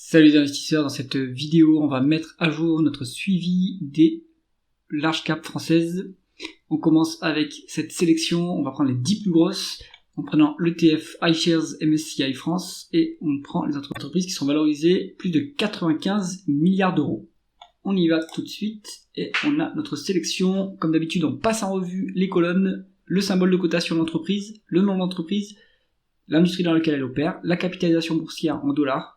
Salut les investisseurs, dans cette vidéo on va mettre à jour notre suivi des large cap françaises. On commence avec cette sélection, on va prendre les 10 plus grosses en prenant l'ETF iShares MSCI France et on prend les entreprises qui sont valorisées plus de 95 milliards d'euros. On y va tout de suite et on a notre sélection. Comme d'habitude on passe en revue les colonnes, le symbole de cotation de l'entreprise, le nom de l'entreprise, l'industrie dans laquelle elle opère, la capitalisation boursière en dollars,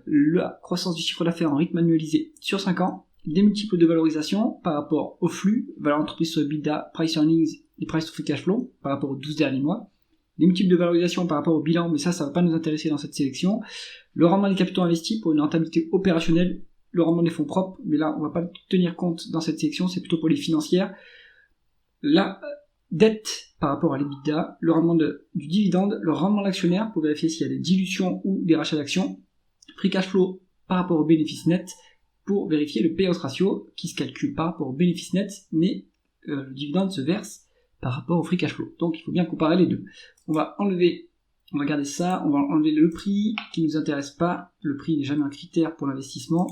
la croissance du chiffre d'affaires en rythme annualisé sur 5 ans, des multiples de valorisation par rapport au flux, valeur d'entreprise sur EBITDA, price earnings et price to free cash flow par rapport aux 12 derniers mois, des multiples de valorisation par rapport au bilan, mais ça va pas nous intéresser dans cette sélection, le rendement des capitaux investis pour une rentabilité opérationnelle, le rendement des fonds propres, mais là on va pas tenir compte dans cette sélection, c'est plutôt pour les financières, la dette par rapport à l'EBITDA, le rendement du dividende, le rendement de l'actionnaire pour vérifier s'il y a des dilutions ou des rachats d'actions, free cash flow par rapport au bénéfice net pour vérifier le payout ratio qui se calcule par rapport au bénéfice net, mais le dividende se verse par rapport au free cash flow. Donc il faut bien comparer les deux. On va garder ça, on va enlever le prix qui nous intéresse pas. Le prix n'est jamais un critère pour l'investissement.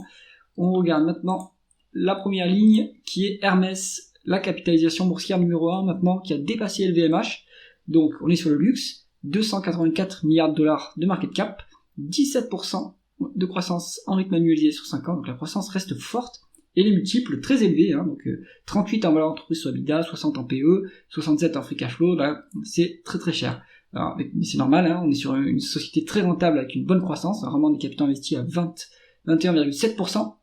On regarde maintenant la première ligne qui est Hermès, la capitalisation boursière numéro 1 maintenant qui a dépassé LVMH. Donc on est sur le luxe, 284 milliards de dollars de market cap, 17% de croissance en rythme annualisé sur 5 ans, donc la croissance reste forte, et les multiples très élevés, donc 38 en valeur d'entreprise sur EBITDA, 60 en PE, 67 en free cash flow, là, c'est très très cher. Alors, mais c'est normal, on est sur une société très rentable avec une bonne croissance, un rendement des capitaux investis à 21,7%,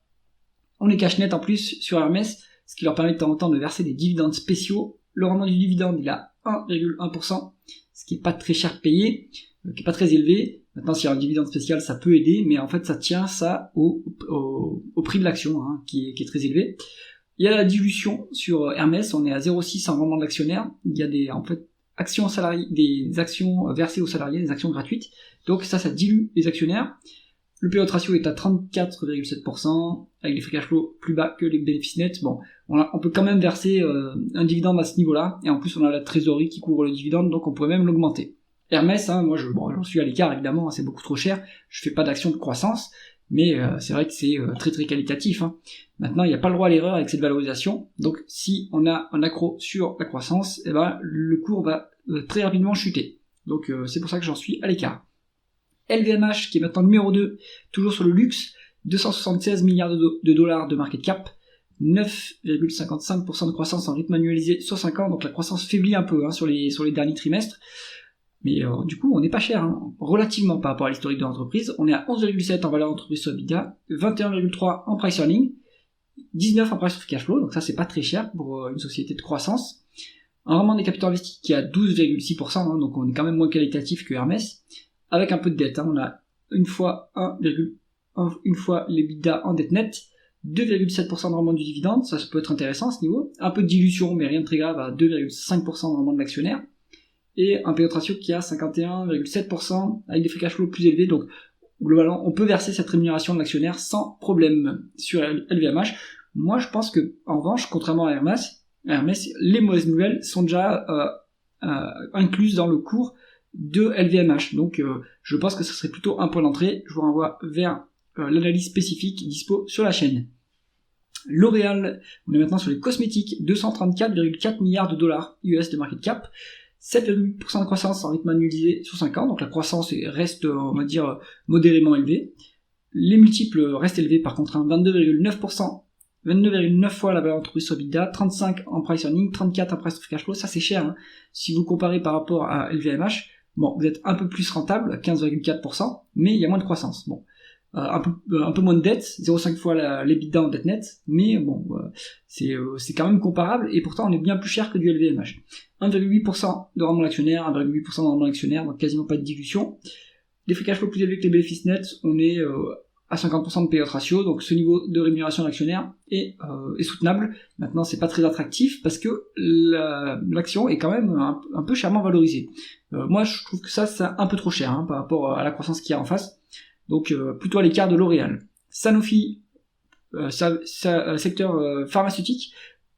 on est cash net en plus sur Hermès, ce qui leur permet de temps en temps de verser des dividendes spéciaux. Le rendement du dividende il est à 1,1%, ce qui est pas très cher payé, qui est pas très élevé. Maintenant, s'il y a un dividende spécial, ça peut aider, mais en fait, ça tient ça au prix de l'action, qui est très élevé. Il y a la dilution sur Hermès, on est à 0,6 en rendement de l'actionnaire. Il y a des actions salariées, des actions versées aux salariés, des actions gratuites. Donc ça dilue les actionnaires. Le payout ratio est à 34,7%, avec des free cash flow plus bas que les bénéfices nets. Bon, on peut quand même verser un dividende à ce niveau-là, et en plus on a la trésorerie qui couvre le dividende, donc on pourrait même l'augmenter. Hermès, moi j'en suis à l'écart évidemment, c'est beaucoup trop cher, je fais pas d'action de croissance, mais c'est vrai que c'est très très qualitatif. Maintenant il n'y a pas le droit à l'erreur avec cette valorisation, donc si on a un accro sur la croissance, le cours va très rapidement chuter. Donc c'est pour ça que j'en suis à l'écart. LVMH qui est maintenant numéro 2, toujours sur le luxe, 276 milliards de dollars de market cap, 9,55% de croissance en rythme annualisé sur 5 ans, donc la croissance faiblit un peu sur les derniers trimestres. Mais du coup, on n'est pas cher, relativement par rapport à l'historique de l'entreprise. On est à 11,7 en valeur d'entreprise sur EBITDA, 21,3 en price earning, 19 en price to free cash flow, donc ça c'est pas très cher pour une société de croissance. Un rendement des capitaux investis qui est à 12,6%, donc on est quand même moins qualitatif que Hermès, avec un peu de dette. On a une fois l'EBITDA en dette nette, 2,7% de rendement du dividende, ça peut être intéressant à ce niveau. Un peu de dilution, mais rien de très grave, à 2,5% de rendement de l'actionnaire. Et un payout ratio qui a 51,7% avec des free cash flow plus élevés, donc globalement on peut verser cette rémunération de l'actionnaire sans problème sur LVMH. Moi je pense que en revanche, contrairement à Hermès, les mauvaises nouvelles sont déjà incluses dans le cours de LVMH, donc je pense que ce serait plutôt un point d'entrée. Je vous renvoie vers l'analyse spécifique dispo sur la chaîne. L'Oréal, on est maintenant sur les cosmétiques, 234,4 milliards de dollars US de market cap, 7,8% de croissance en rythme annualisé sur 5 ans, donc la croissance reste, on va dire, modérément élevée. Les multiples restent élevés par contre, 22,9 fois la valeur d'entreprise sur EBITDA, 35 en price earning, 34 en price to free cash flow, ça c'est cher. Si vous comparez par rapport à LVMH, bon, vous êtes un peu plus rentable, 15,4%, mais il y a moins de croissance. Bon. Un peu moins de dette, 0,5 fois l'EBITDA en dette nette, mais bon, c'est quand même comparable, et pourtant on est bien plus cher que du LVMH. 1,8% de rendement d'actionnaire, 1,8% de rendement d'actionnaire, donc quasiment pas de dilution. Des free cash flow plus élevés que les bénéfices nets, on est à 50% de payout ratio, donc ce niveau de rémunération d'actionnaire est soutenable. Maintenant c'est pas très attractif, parce que l'action est quand même un peu chèrement valorisée. Moi je trouve que ça c'est un peu trop cher par rapport à la croissance qu'il y a en face. Donc plutôt à l'écart de L'Oréal. Sanofi, secteur pharmaceutique,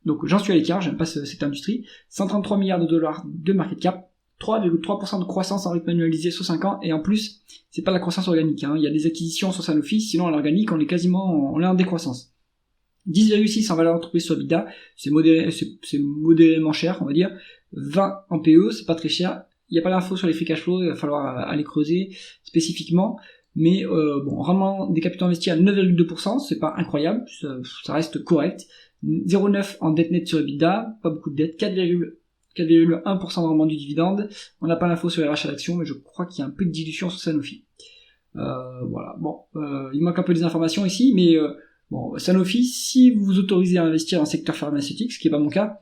donc j'en suis à l'écart, j'aime pas cette industrie, 133 milliards de dollars de market cap, 3,3% de croissance en rythme annualisé sur 5 ans, et en plus, c'est pas la croissance organique, hein. Il y a des acquisitions sur Sanofi, sinon à l'organique, on est en décroissance. 10,6 en valeur d'entreprise sur EBITDA, c'est modérément cher, on va dire. 20 en PE, c'est pas très cher. Il n'y a pas d'infos sur les free cash flow, il va falloir aller creuser spécifiquement. Mais rendement des capitaux investis à 9,2%, c'est pas incroyable, ça reste correct. 0,9 en dette nette sur EBITDA, pas beaucoup de dette. 4,1% de rendement du dividende. On n'a pas l'info sur les rachats d'actions, mais je crois qu'il y a un peu de dilution sur Sanofi. Voilà, il manque un peu des informations ici, mais Sanofi, si vous vous autorisez à investir dans le secteur pharmaceutique, ce qui n'est pas mon cas,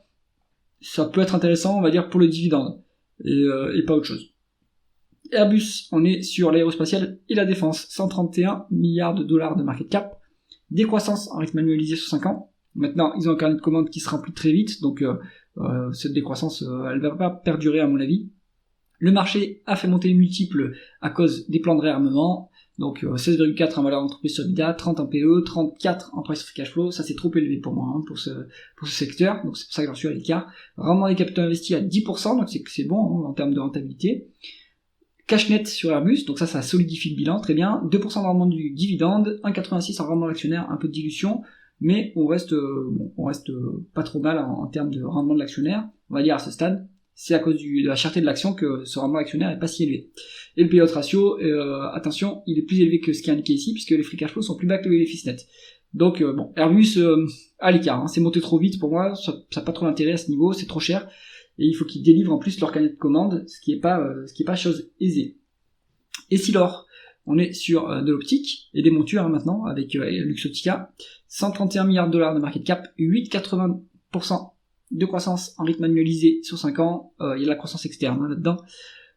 ça peut être intéressant, on va dire, pour le dividende, et pas autre chose. Airbus, on est sur l'aérospatiale et la défense, 131 milliards de dollars de market cap, décroissance en rythme annualisé sur 5 ans. Maintenant, ils ont un carnet de commandes qui se remplit très vite, donc cette décroissance, elle va pas perdurer à mon avis. Le marché a fait monter les multiples à cause des plans de réarmement, donc 16,4 en valeur d'entreprise sur EBITDA, 30 en PE, 34 en price free cash flow, ça c'est trop élevé pour moi, hein, pour ce secteur, donc c'est pour ça que j'en suis à l'écart. Rendement des capitaux investis à 10%, donc c'est bon hein, en termes de rentabilité. Cash net sur Airbus, donc ça solidifie le bilan, très bien. 2% de rendement du dividende, 1,86 en rendement d'actionnaire, un peu de dilution, mais on reste pas trop mal en termes de rendement de l'actionnaire, on va dire à ce stade. C'est à cause de la cherté de l'action que ce rendement actionnaire est pas si élevé. Et le payout ratio, attention, il est plus élevé que ce qui est indiqué ici, puisque les free cash flow sont plus bas que les bénéfices nets. Donc Airbus à l'écart, hein, c'est monté trop vite pour moi, ça n'a pas trop d'intérêt à ce niveau, c'est trop cher. Et il faut qu'ils délivrent en plus leur carnet de commande, ce qui est pas chose aisée. Et Silor, on est sur de l'optique et des montures hein, maintenant avec Luxottica, 131 milliards de dollars de market cap, 8,80% de croissance en rythme annualisé sur 5 ans, il y a de la croissance externe hein, là-dedans.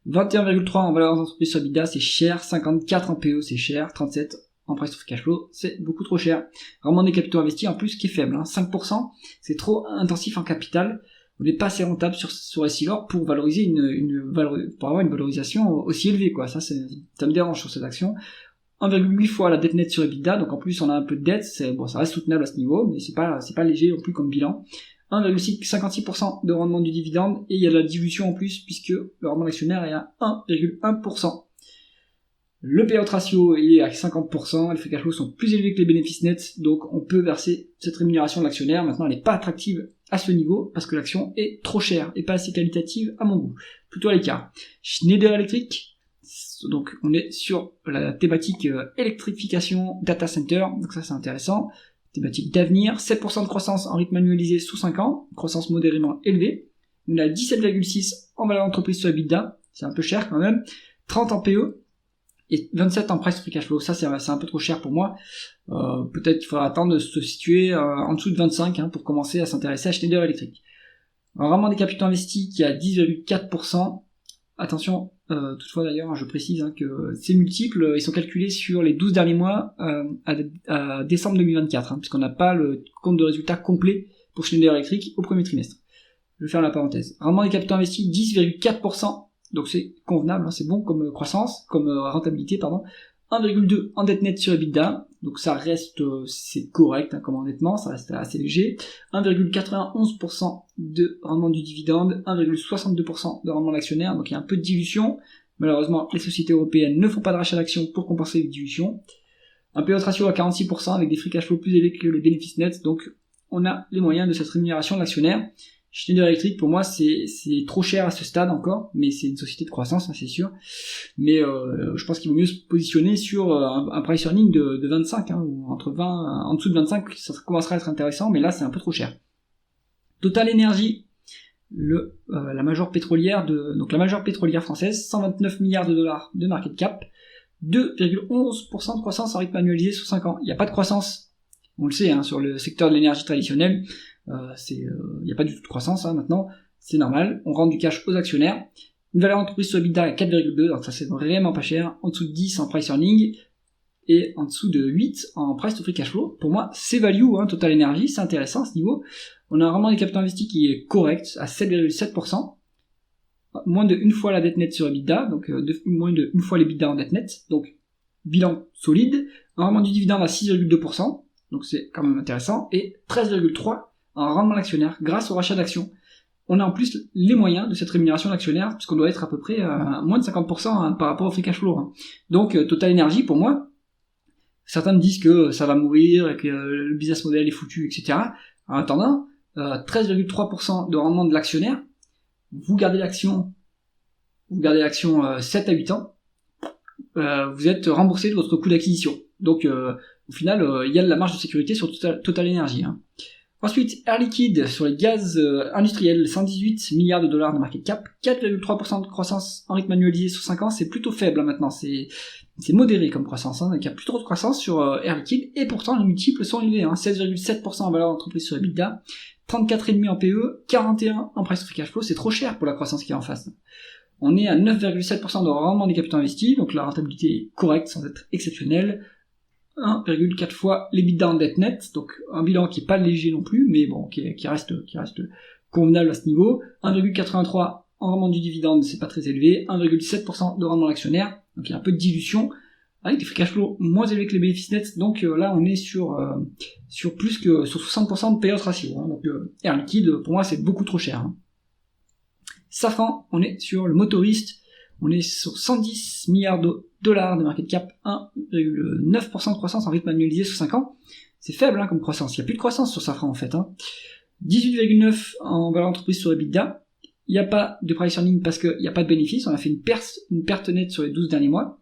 21,3 en valeur d'entreprise sur EBITDA, c'est cher, 54 en PE, c'est cher, 37 en price to cash flow, c'est beaucoup trop cher. Rendement des capitaux investis en plus qui est faible, hein, 5%, c'est trop intensif en capital. On n'est pas assez rentable sur Essilor pour valoriser pour avoir une valorisation aussi élevée, quoi. Ça me dérange sur cette action. 1,8 fois la dette nette sur EBITDA, donc en plus on a un peu de dette, ça reste soutenable à ce niveau, mais c'est pas léger non plus comme bilan. 1,56% de rendement du dividende, et il y a de la dilution en plus, puisque le rendement d'actionnaire est à 1,1%. Le payout ratio est à 50%, les free cash flow sont plus élevés que les bénéfices nets, donc on peut verser cette rémunération de l'actionnaire. Maintenant elle n'est pas attractive à ce niveau, parce que l'action est trop chère, et pas assez qualitative à mon goût. Plutôt à l'écart. Schneider Electric, donc on est sur la thématique électrification data center, donc ça c'est intéressant. Thématique d'avenir, 7% de croissance en rythme annualisé sous 5 ans, croissance modérément élevée. On a 17,6 en valeur d'entreprise sur EBITDA, c'est un peu cher quand même. 30 en PE, et 27 en price free cash flow, ça c'est un peu trop cher pour moi. Peut-être qu'il faudra attendre de se situer en dessous de 25 hein, pour commencer à s'intéresser à Schneider Electric. Un rendement des capitaux investis qui est à 10,4%. Attention, toutefois d'ailleurs, je précise hein, que ces multiples, ils sont calculés sur les 12 derniers mois à décembre 2024, hein, puisqu'on n'a pas le compte de résultat complet pour Schneider Electric au premier trimestre. Je vais faire la parenthèse. Rendement des capitaux investis, 10,4%. Donc c'est convenable, hein, c'est bon comme croissance, comme rentabilité, pardon. 1,2 en dette nette sur EBITDA, donc ça reste, c'est correct hein, comme endettement, ça reste assez léger. 1,91% de rendement du dividende, 1,62% de rendement de l'actionnaire, donc il y a un peu de dilution. Malheureusement, les sociétés européennes ne font pas de rachat d'actions pour compenser les dilutions. Un payout ratio à 46% avec des free cash flow plus élevés que les bénéfices nets, donc on a les moyens de cette rémunération de l'actionnaire. Schneider Electric, pour moi, c'est trop cher à ce stade encore, mais c'est une société de croissance, hein, c'est sûr. Mais je pense qu'il vaut mieux se positionner sur un price earning de 25, hein, ou entre 20, en dessous de 25, ça commencera à être intéressant, mais là, c'est un peu trop cher. Total Energy, la major pétrolière française, 129 milliards de dollars de market cap, 2,11% de croissance en rythme annualisé sur 5 ans. Il n'y a pas de croissance, on le sait, hein, sur le secteur de l'énergie traditionnelle. Il n'y a pas du tout de croissance hein, maintenant, c'est normal, on rend du cash aux actionnaire. Une valeur d'entreprise sur EBITDA à 4,2, donc ça c'est vraiment pas cher, en dessous de 10 en price earning, et en dessous de 8 en price to free cash flow. Pour moi, c'est value, hein, Total Energy, c'est intéressant à ce niveau. On a un rendement des capitaux investis qui est correct, à 7,7%, moins de une fois la dette nette sur EBITDA, donc moins de une fois l'EBITDA en dette nette, donc bilan solide, un rendement du dividende à 6,2%, donc c'est quand même intéressant, et 13,3% un rendement d'actionnaire grâce au rachat d'actions. on a en plus les moyens de cette rémunération d'actionnaire, puisqu'on doit être à peu près à moins de 50% par rapport au free cash flow. Donc Total Energy, pour moi, certains me disent que ça va mourir, et que le business model est foutu, etc. En attendant, 13,3% de rendement de l'actionnaire, vous gardez l'action 7 à 8 ans, vous êtes remboursé de votre coût d'acquisition. Donc au final, il y a de la marge de sécurité sur Total Energy. Ensuite, Air Liquide sur les gaz industriels, 118 milliards de dollars de market cap, 4,3% de croissance en rythme annualisé sur 5 ans, c'est plutôt faible maintenant, c'est modéré comme croissance, donc il n'y a plus trop de croissance sur Air Liquide, et pourtant les multiples sont élevés, 16,7% en valeur d'entreprise sur EBITDA, 34,5 en PE, 41 en price to free cash flow, c'est trop cher pour la croissance qui est en face. On est à 9,7% de rendement des capitaux investis, donc la rentabilité est correcte sans être exceptionnelle, 1,4 fois l'EBITDA en dette nette, donc un bilan qui est pas léger non plus, mais bon, qui reste convenable à ce niveau. 1,83 en rendement du dividende, c'est pas très élevé. 1,7% de rendement d'actionnaire, donc il y a un peu de dilution, avec des free cash flow moins élevés que les bénéfices nets, donc là on est sur plus que sur 60% de payout ratio. Donc Air Liquide, pour moi c'est beaucoup trop cher. Safran, on est sur le motoriste, on est sur 110 milliards de dollars de market cap, 1,9% de croissance en rythme annualisé sur 5 ans. C'est faible comme croissance, il n'y a plus de croissance sur Safran en fait. 18,9 en valeur d'entreprise sur EBITDA. Il n'y a pas de price earning parce qu'il n'y a pas de bénéfice, on a fait une perte nette sur les 12 derniers mois.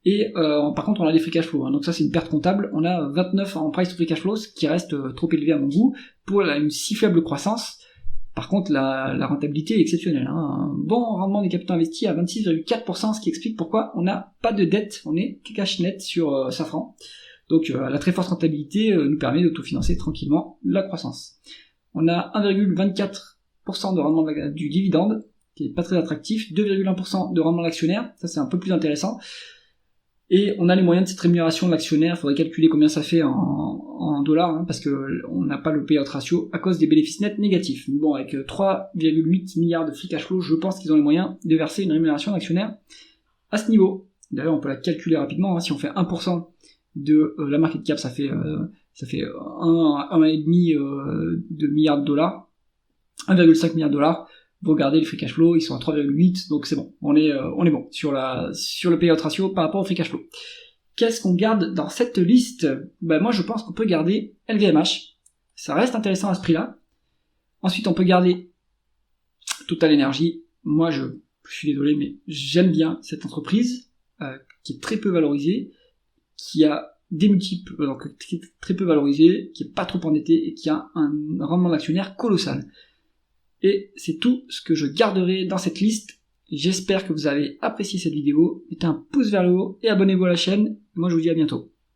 Et par contre on a des free cash flow, donc ça c'est une perte comptable. On a 29 en price to free cash flow, ce qui reste trop élevé à mon goût pour une si faible croissance. Par contre, la rentabilité est exceptionnelle. Un bon rendement des capitaux investis à 26,4%, ce qui explique pourquoi on n'a pas de dette, on est cash net sur Safran. Donc la très forte rentabilité nous permet d'autofinancer tranquillement la croissance. On a 1,24% de rendement du dividende, qui est pas très attractif, 2,1% de rendement de l'actionnaire, ça c'est un peu plus intéressant. Et on a les moyens de cette rémunération de l'actionnaire, il faudrait calculer combien ça fait en dollars, parce que on n'a pas le payout ratio à cause des bénéfices nets négatifs. Bon, avec 3,8 milliards de free cash flow, je pense qu'ils ont les moyens de verser une rémunération d'actionnaire à ce niveau. D'ailleurs, on peut la calculer rapidement, si on fait 1% de la market cap, ça fait 1,5 de milliards de dollars, 1,5 milliard de dollars. Vous regardez les free cash flow, ils sont à 3,8, donc c'est bon. On est bon sur le payout ratio par rapport au free cash flow. Qu'est-ce qu'on garde dans cette liste? Moi je pense qu'on peut garder LVMH. Ça reste intéressant à ce prix-là. Ensuite on peut garder Total Energy. Moi je suis désolé, mais j'aime bien cette entreprise qui est très peu valorisée, qui a des multiples, donc qui est très peu valorisée, qui est pas trop endettée et qui a un rendement d'actionnaire colossal. Et c'est tout ce que je garderai dans cette liste. J'espère que vous avez apprécié cette vidéo. Mettez un pouce vers le haut et abonnez-vous à la chaîne. Moi je vous dis à bientôt.